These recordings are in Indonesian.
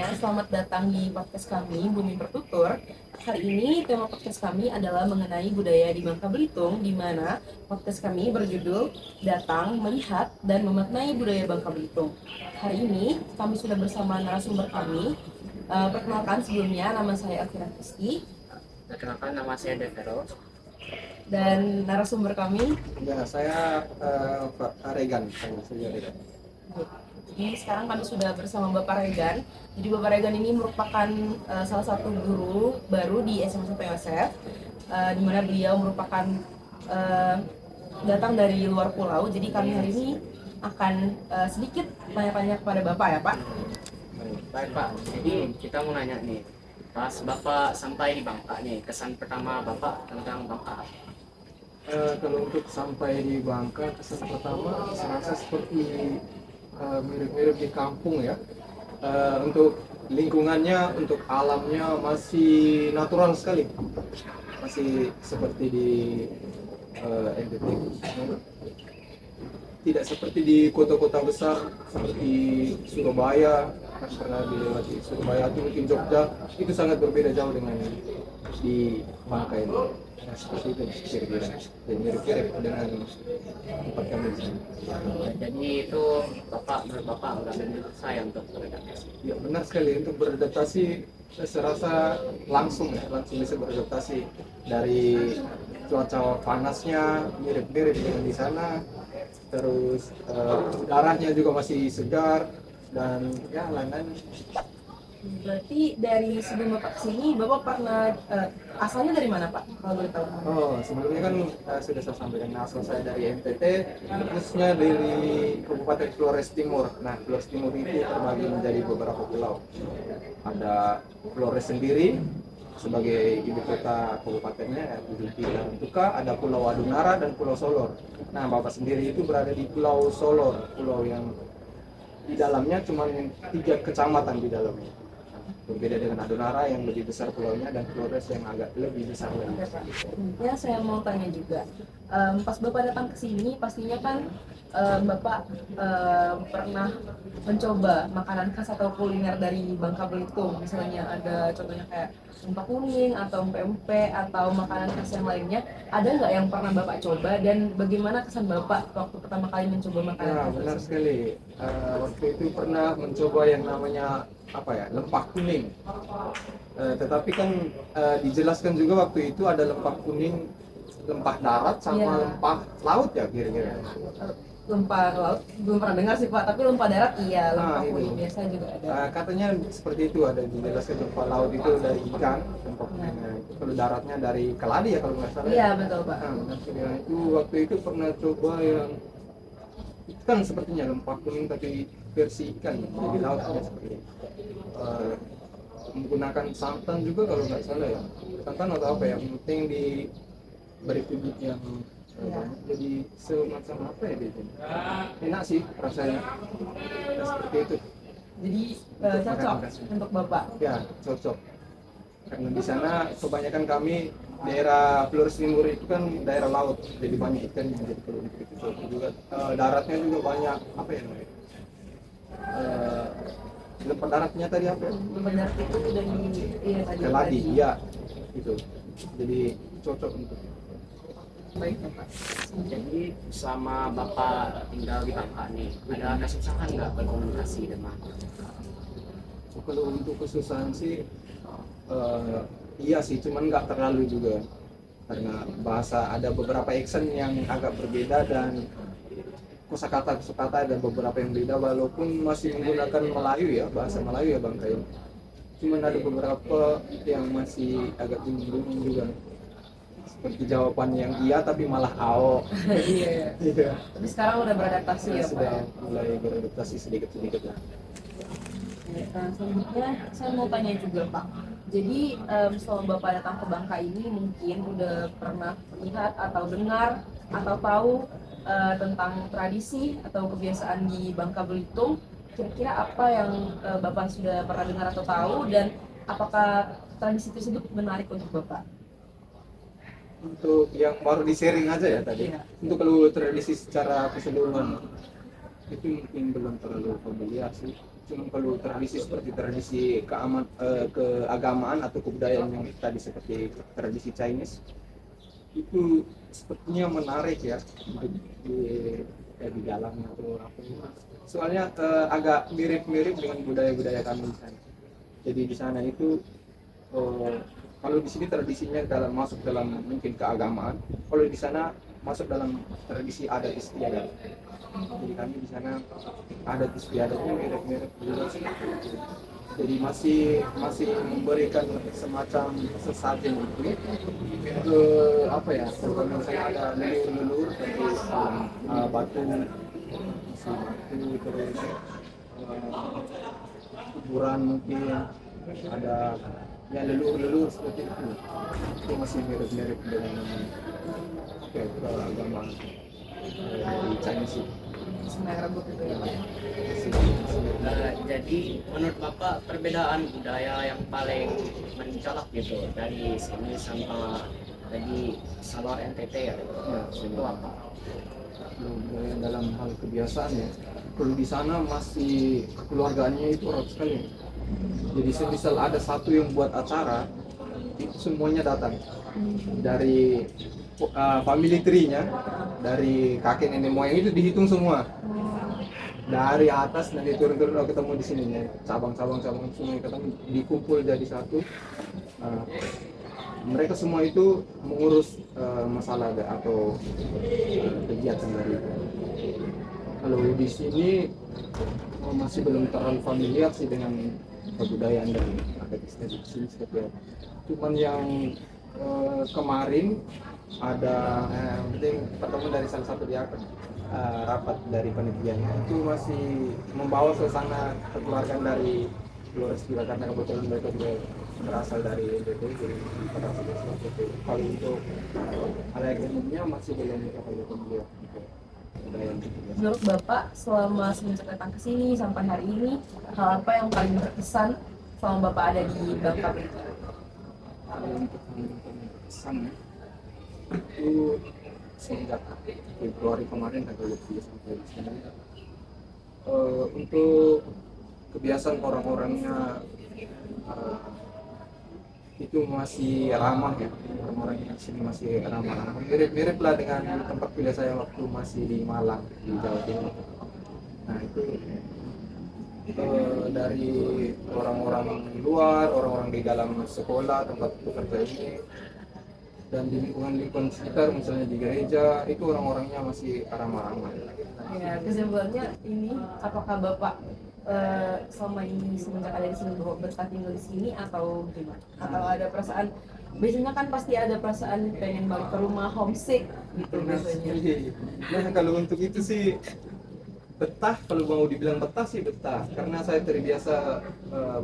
semuanya, selamat datang di podcast kami, Bumi Bertutur. Hari ini tema podcast kami adalah mengenai budaya di Bangka Belitung, di mana podcast kami berjudul Datang, Melihat, dan Memaknai Budaya Bangka Belitung. Hari ini kami sudah bersama narasumber kami. Perkenalkan sebelumnya, nama saya Elvira Kristi. Perkenalkan, nama saya Devero. Dan narasumber kami. Ya, saya Pak Regan. Jadi sekarang kami sudah bersama Bapak Regan. Jadi Bapak Regan ini merupakan salah satu guru baru di SMA 1 Yosef, di mana beliau merupakan datang dari luar pulau. Jadi kami hari ini akan sedikit tanya-tanya kepada Bapak ya Pak. Baik Pak, jadi kita mau nanya nih, pas Bapak sampai di Bangka nih, kesan pertama Bapak tentang Bangka? Kalau untuk sampai di Bangka, kesan pertama serasa seperti mirip-mirip di kampung ya. Untuk lingkungannya, untuk alamnya masih natural sekali, masih seperti di NTT. Tidak seperti di kota-kota besar seperti Surabaya, kan pernah dilewati Surabaya atau mungkin Jogja, itu sangat berbeda jauh dengan di Bangka ini. Nah, seperti itu kira-kira, dan mirip-mirip dengan tempat kami di sini. Jadi itu menurut Bapak nggak begitu susah untuk beradaptasi? Ya benar sekali, untuk beradaptasi saya serasa langsung bisa beradaptasi. Dari cuaca panasnya mirip-mirip dengan di sana, terus udaranya juga masih segar, dan ya lain-lain. Berarti dari sebelum Bapak kesini, Bapak pernah asalnya dari mana Pak? Kalau boleh tahu. Oh, sebelumnya kan sudah saya sampaikan, asal saya dari NTT, khususnya dari Kabupaten Flores Timur. Nah, Flores Timur itu terbagi menjadi beberapa pulau. Ada Flores sendiri sebagai ibu kota kabupatennya, yaitu Tuka, ada Pulau Adunara dan Pulau Solor. Nah, Bapak sendiri itu berada di Pulau Solor, pulau yang di dalamnya cuma 3 kecamatan di dalamnya. Berbeda dengan Adunara yang lebih besar pulaunya dan Flores yang agak lebih besar lagi. Ya, saya mau tanya juga. Pas Bapak datang ke sini, pastinya kan Bapak pernah mencoba makanan khas atau kuliner dari Bangka Belitung. Misalnya ada contohnya kayak rempah kuning atau pempek atau makanan khas yang lainnya. Ada nggak yang pernah Bapak coba dan bagaimana kesan Bapak waktu pertama kali mencoba makanan Nah, khas benar tersebut? sekali. Waktu itu pernah mencoba yang namanya lempah kuning. Tetapi kan dijelaskan juga waktu itu ada lempah kuning, lempah darat sama Iya. lempah laut ya kira-kira. Lempah laut belum pernah dengar sih Pak, tapi lempah darat iya, lempah Nah, itu. kuning biasa juga ada. Katanya seperti itu, ada dijelaskan lempah laut itu dari ikan, lempah kuningnya itu kalau daratnya dari keladi ya kalau nggak salah. Iya betul Pak. Nah, benar sekali. Nah, itu waktu itu pernah coba yang itu kan sepertinya lempah kuning tapi versi ikan ya, di laut ya, seperti itu. Menggunakan santan juga kalau nggak salah ya, santan atau apa ya, yang penting diberi bubuk yang banyak, jadi semacam apa ya dia, enak sih rasanya. Ya, seperti itu Jadi cocok untuk Bapak. ya, cocok karena di sana kebanyakan kami daerah Flores Timur itu kan daerah laut, jadi banyak ikan, jadi kalau untuk itu cocok juga. Daratnya juga banyak apa ya namanya, lempah daratnya tadi apa ya? Lempah darat itu dari iya tadi. Keladi, ya itu, jadi cocok untuk Baik Bapak. Jadi selama Bapak tinggal di Bangka nih, ada kesusahan nggak berkomunikasi dengan kalau untuk kesusahan sih iya sih, cuman nggak terlalu juga karena bahasa ada beberapa accent yang agak berbeda dan kosakata ada beberapa yang beda walaupun masih menggunakan Melayu ya, bahasa Melayu ya Bangka ini. Cuman ada beberapa yang masih agak bingung juga. Seperti jawaban yang iya tapi malah ao. Iya. Iya. Tapi sekarang udah beradaptasi ya Pak. Sudah mulai beradaptasi sedikit-sedikit lah. Selanjutnya saya mau tanya juga Pak. Jadi selama Bapak datang ke Bangka ini mungkin udah pernah lihat atau dengar atau tahu tentang tradisi atau kebiasaan di Bangka Belitung. Kira-kira apa yang Bapak sudah pernah dengar atau tahu dan apakah tradisi tersebut menarik untuk Bapak? Untuk yang baru di sharing aja ya tadi. Iya. Untuk kalau tradisi secara keseluruhan itu mungkin belum terlalu familiar sih. Cuma kalau tradisi seperti tradisi keagamaan atau kebudayaan yang tadi seperti tradisi Chinese itu sepertinya menarik ya untuk di dalam atau apa. Soalnya agak mirip-mirip dengan budaya-budaya kami di sana. Jadi di sana itu kalau di sini tradisinya masuk dalam mungkin keagamaan, kalau di sana masuk dalam tradisi adat istiadat. Jadi kami di sana adat istiadatnya mirip-mirip juga sih. Jadi masih memberikan semacam sesajen itu ke apa ya? Kalau misalnya ada leluhur tadi batu, masih batu terus kuburan mungkin ada ya leluhur seperti itu masih mirip-mirip dengan agama di Chinese itu. Sebenarnya rebut itu ya Pak. Jadi menurut Bapak perbedaan budaya yang paling mencolok gitu dari sini sama tadi Salor NTT ya, itu apa? Budaya dalam hal kebiasaan ya. Kalau di sana masih keluarganya itu erat sekali. Jadi semisal ada satu yang buat acara, itu semuanya datang dari family tree-nya, dari kakek nenek moyang itu dihitung semua. Dari atas nanti turun-turun ketemu di sini ya. Cabang-cabang semua ketemu dikumpul jadi satu. Mereka semua itu mengurus masalah atau kegiatan dari itu. Kalau di sini masih belum terlalu familiar sih dengan kebudayaan dari adat istiadat di sini seperti apa. Cuman yang kemarin ada penting pertemuan dari salah satu dia rapat dari panitianya itu masih membawa suasana kekeluargaan dari Flores juga karena kebetulan mereka juga berasal dari NTT jadi pada seperti itu. Kalau untuk hal yang umumnya masih belum terlalu familiar budaya. Menurut Bapak selama semenjak datang ke sini sampai hari ini, hal apa yang paling berkesan selama Bapak ada di Bangka Belitung? Kalau untuk berkesan ya, itu sejak Februari kemarin ada lebih sampai di sini. Untuk kebiasaan orang-orangnya itu masih ramah ya, orang-orang yang di sini masih ramah. Mirip-mirip lah dengan tempat kuliah saya waktu masih di Malang di Jawa Timur. Nah itu dari orang-orang luar, orang-orang di dalam sekolah tempat bekerja ini dan di lingkungan sekitar misalnya di gereja itu orang-orangnya masih ramah-ramah. Ya, kesimpulannya ini apakah Bapak selama ini semenjak ada di sini Bapak betah tinggal di sini atau gimana? Atau ada perasaan biasanya kan pasti ada perasaan pengen balik ke rumah homesick gitu biasanya. Nah kalau untuk itu sih betah, kalau mau dibilang betah sih betah karena saya terbiasa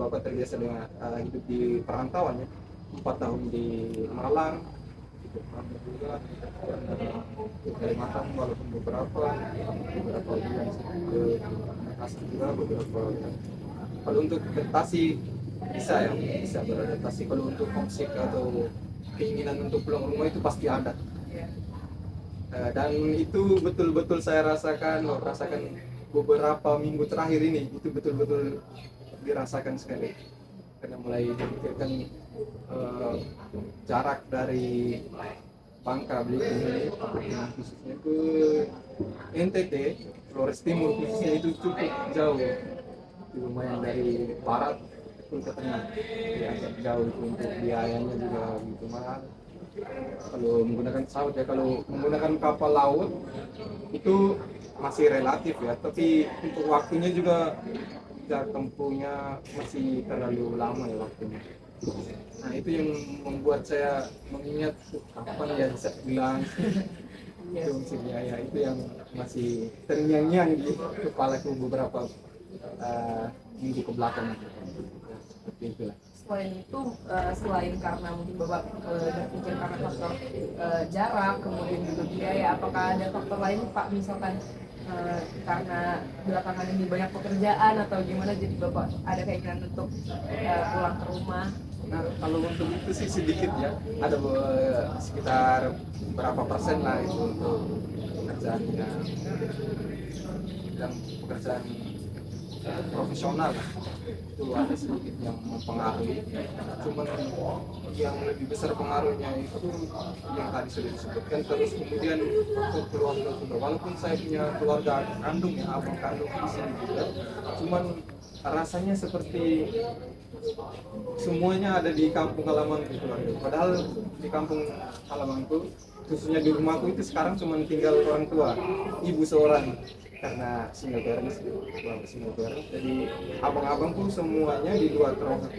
Bapak terbiasa dengan hidup di perantauan ya, 4 tahun di Malang juga di Kalimantan walaupun beberapa bulan ke Makassar juga beberapa. Kalau untuk adaptasi bisa beradaptasi. Kalau untuk homesick atau keinginan untuk pulang rumah itu pasti ada. Dan itu betul-betul saya rasakan beberapa minggu terakhir ini itu betul-betul dirasakan sekali karena mulai memikirkan jarak dari Bangka Belitung ini khususnya ke NTT Flores Timur khususnya itu cukup jauh, lumayan dari barat ke tengah ya, agak jauh itu untuk biayanya juga gitu mahal. Kalau menggunakan pesawat ya, kalau menggunakan kapal laut itu masih relatif ya, tapi untuk waktunya juga jarak tempuhnya masih terlalu lama ya waktunya. Nah itu yang membuat saya mengingat kapan ya bisa pulang. Itu masih biaya itu yang masih terngiang-ngiang di kepalaku beberapa minggu ke belakang. Seperti itulah. Selain itu, selain karena mungkin Bapak berpikir karena faktor jarak, kemudian juga biaya, apakah ada faktor lain Pak, misalkan karena belakangan ini banyak pekerjaan atau gimana jadi Bapak ada keinginan untuk pulang ke rumah? Nah kalau untuk itu sih sedikit ya, ada sekitar berapa persen lah itu untuk pekerjaan yang pekerjaan profesional itu ada sedikit yang mempengaruhi, cuman yang lebih besar pengaruhnya itu yang tadi sudah disebutkan. Terus kemudian untuk keluarga juga, walaupun saya punya keluarga kandung ya, abang kandung di sini juga, cuman rasanya seperti semuanya ada di kampung halaman gitu keluarga. Padahal di kampung halamanku, khususnya di rumahku itu sekarang cuma tinggal orang tua, ibu seorang karena single parent, keluarga single parent. Jadi abang-abangku semuanya di luar termasuk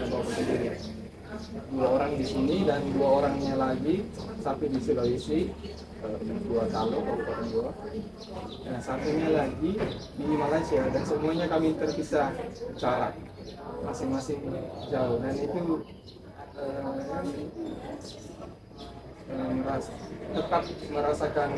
bapak sendiri. 2 orang di sini dan 2 orangnya lagi sampai di Sulawesi, 2 Talo, Kabupaten Goa. Nah, satunya lagi di Malaysia dan semuanya kami terpisah jarak masing-masing jauh, dan itu tetap merasakan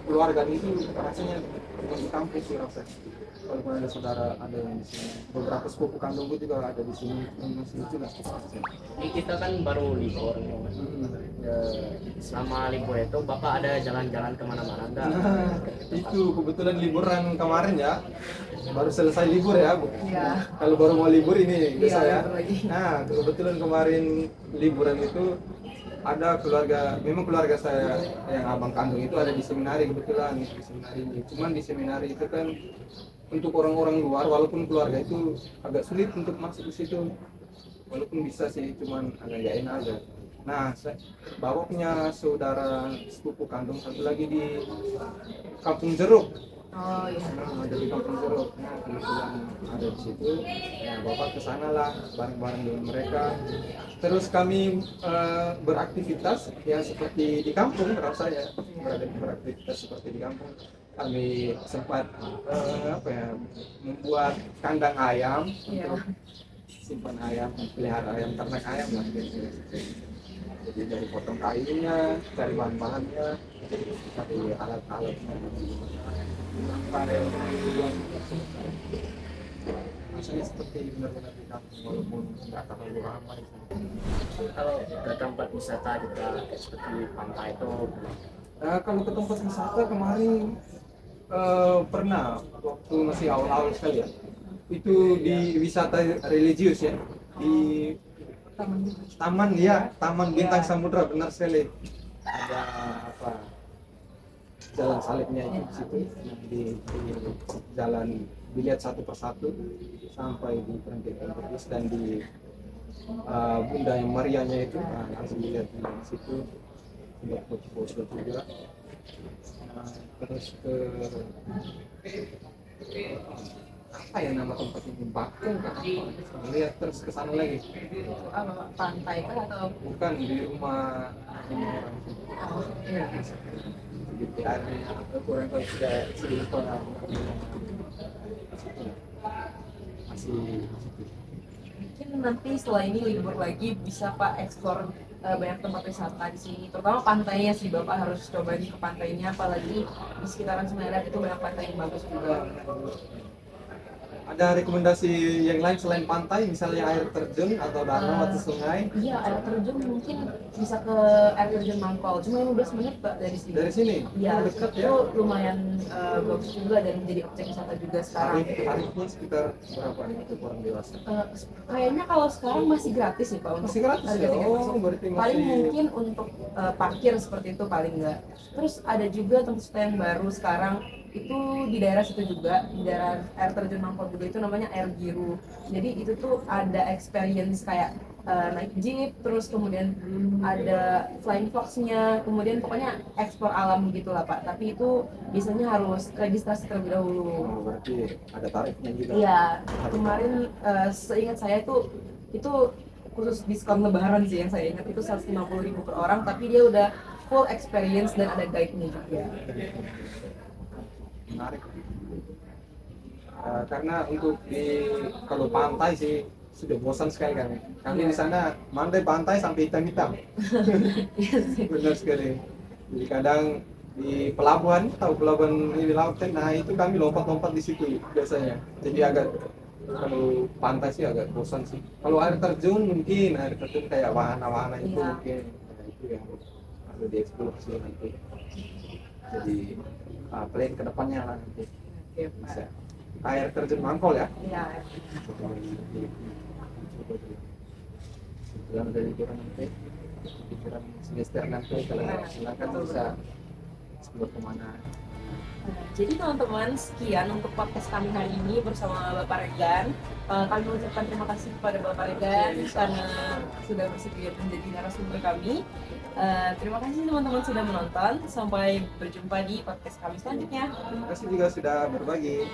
keluarga itu rasanya di kampus sih rasanya. Walaupun ada saudara ada yang di sini, beberapa sepupu kandungku juga ada di sini, masih lucu lah. Ini kita kan baru libur. Selama libur itu Bapak ada jalan-jalan kemana-mana enggak? Nah, itu kebetulan liburan kemarin ya, baru selesai libur ya, Bu. Iya. Kalau baru mau libur ini biasa ya. libur lagi. Nah, kebetulan kemarin liburan itu ada keluarga, memang keluarga saya yang abang kandung itu ada di seminari kebetulan di seminari ini. Cuman di seminari itu kan untuk orang-orang luar, walaupun keluarga itu agak sulit untuk masuk ke situ, walaupun bisa sih, cuman agak gak enak aja. Nah, bawa punya saudara sepupu kandung satu lagi di Kampung Jeruk. Oh iya. Nah, ada di Kampung Jeruk. Nah, kebetulan ada di situ. Ya, Bapak ke sana lah bareng-bareng dengan mereka. Terus kami beraktivitas ya seperti di kampung, rasanya beraktivitas seperti di kampung. Kami sempat membuat kandang ayam, Iya. untuk simpan ayam, pelihara ayam, ternak ayam lah gitu. Jadi dari potong kayunya, cari bahan-bahannya, cari alat-alatnya, karel, rasanya seperti benar-benar di kampung walaupun nggak terlalu ramai. Kalau ke tempat wisata juga seperti pantai itu, Nah, kalau ke tempat wisata kemarin pernah waktu masih awal-awal sekali ya, itu di wisata religius ya, di taman ya, Taman Bintang Samudra, benar sekali. Ada apa, jalan salibnya itu di situ, di jalan dilihat satu persatu sampai di Perempatan Kudus, dan di Bunda yang Marianya itu langsung dilihat di situ, buat foto-foto juga. Terus ke apa ya nama tempat ini, Bakung kan apa, lihat terus ke sana lagi, Apa pantai kah atau bukan di rumah orang oh, iya. gitu airnya kurang tahu, sudah lupa masih Mungkin nanti setelah ini libur lagi bisa Pak eksplor banyak tempat wisata di sini, terutama pantainya sih. Bapak harus coba ke pantainya, apalagi di sekitaran Semeru itu banyak pantai yang bagus juga. ada rekomendasi yang lain selain pantai, misalnya air terjun atau danau atau sungai? Iya, air terjun mungkin bisa ke air terjun Mangkol, cuma 15 menit Pak dari sini. Dari sini? Iya, Dekat itu ya? lumayan bagus juga dan menjadi objek wisata juga sekarang. Tarifnya sekitar berapa nih untuk orang dewasa? Kayaknya kalau sekarang masih gratis sih Pak. Masih gratis ya? harga tiket Oh, masuk. berarti masih- Paling mungkin untuk parkir seperti itu paling enggak. Terus ada juga tempat wisata yang baru sekarang itu di daerah situ juga, di daerah air terjun Mangkol juga, itu namanya Air Biru. Jadi itu tuh ada experience kayak naik jeep, terus kemudian ada flying fox-nya, kemudian pokoknya eksplor alam gitulah Pak. Tapi itu biasanya harus registrasi terlebih dahulu. Oh, berarti ada tarifnya juga? Iya, kemarin seingat saya itu khusus diskon lebaran sih yang saya ingat, itu 150.000 per orang, tapi dia udah full experience dan ada guide-nya juga. Menarik. Karena untuk kalau pantai sih sudah bosan sekali kan. Kami di sana mandai pantai sampai hitam-hitam. Iya sih. Benar sekali. Jadi kadang di pelabuhan, tahu pelabuhan ini lautan, nah itu kami lompat-lompat di situ biasanya. Jadi agak, kalau pantai sih agak bosan sih. Kalau air terjun mungkin, air terjun kayak wahana-wahana itu Iya. mungkin, nah, itu yang perlu dieksplor sih nanti. Jadi plan ke depannya lah nanti Oke, Pak. bisa. air terjun Mangkol ya. Ya, Dalam dari liburan nanti, liburan semester nanti kalau silakan bisa explore kemana. nah, jadi teman-teman, sekian untuk podcast kami hari ini bersama Bapak Regan. Kami mengucapkan terima kasih kepada Bapak Regan karena sudah bersedia menjadi narasumber kami. Terima kasih teman-teman sudah menonton. Sampai berjumpa di podcast kami selanjutnya. Terima kasih juga sudah berbagi.